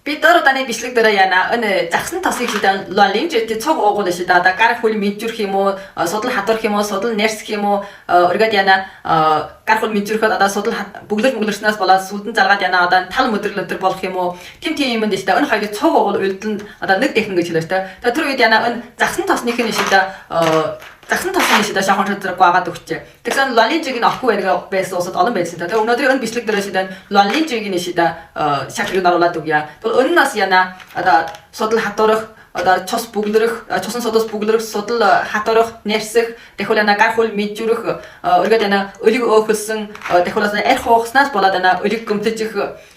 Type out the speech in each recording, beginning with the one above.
Питер таны бичлэг дээр яана өн загсан тосыг шидан лолинж цог уугуул шидаа да гар хөл мэджүрх юм уу судал хатурх юм уу судал нэрсэх юм уу өргөд яана гар хөл мэджүрхэд одоо судал бүглэрснээс болоод сүлдэн залгаад яана одоо тал мөдөрлөтөр болох юм уу тийм юмд шидаа өн хоёрыг цог уугуул үлдэнд одоо нэг дэхэн гэж хэлээ тэ тэр үед яана өн загсан тосных нь шидаа загсан тосны шидаа шахан шудраг гаагаад өгчээ. Тэгсэн лолинжиг нь авахгүй байдаг байсан усад олон байсан та. Тэгээ өнөөдөр энэ бичлэг дээр шидаа лолинжиг нь шидаа шатрыг наруулаад өгье. Тэгвэл өнөөс яна одоо судал хатурах одоо цус бүглэрэх, цусан судас бүглэрэх, судал хатурах, нэрсэх, тэхүүл яна гар хөл мэджүрэх, өргөд яна өлөг өөхөлсөн, тэхүүлээс арх хуухснаас болоод яна өлөг гөмтөж их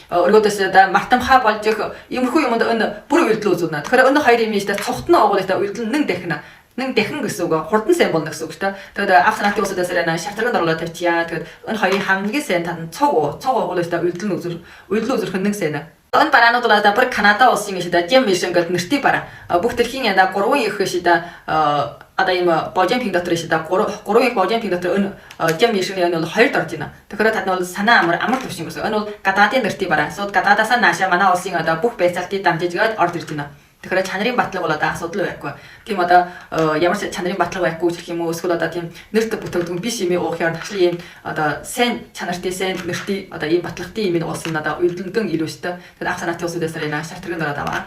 өргөдөөс да мартамхаа болж их иймэрхүү юмд өн бүр үйлдэл үзүүлнэ. Тэгэхээр өнөө хоёр юм шидаа цогтноо уугуултай үйлдэл нэг дахина. Нэг дахин гэсэн үг. Хурдан сайн болно гэсэн үг шүү дээ. Тэгээд авах санаатын усудаас яна шалтгаан оруулаад тавьчихъя. Тэгээд энэ хоёрын хамгийн сайн тань цог уугуултай үйлдэл үзүрх нэг сайн. Энэ бараанууд бол бүр Канада улсын шидэ Jim Mission гэдэг нэртэй бараа. Бүх төрхийн яда 3 их шидэ одоо ийм божимпинг дотор шидэ 3 их божимпинг дотор энэ Jim Mission-ийн бол 2-д орж байна. Тэгэхээр тань бол санаа амар төвшин гэсэн. Энэ бол гадаадын нэртэй бараа. Сууд гадаадаас нааша манай улсын одоо бүх байцаалтыг дамжиж орж ирж байна. Тэгэхээр чанарын батлаг бол одоо асуудал байхгүй. Тийм одоо ямар ч чанарын батлаг байхгүй гэх юм уу эсвэл одоо тийм нэрт бүтэгдэн биш юм уухаар тавшлын юм одоо сайн чанартай сайн нэртэй одоо ийм батлагтай юм уулсан надаа үйлдэлгэн илүү шүү дээ. Тэгэхээр авах санаатын усудаас энэ шаардлага дөрөд аваа.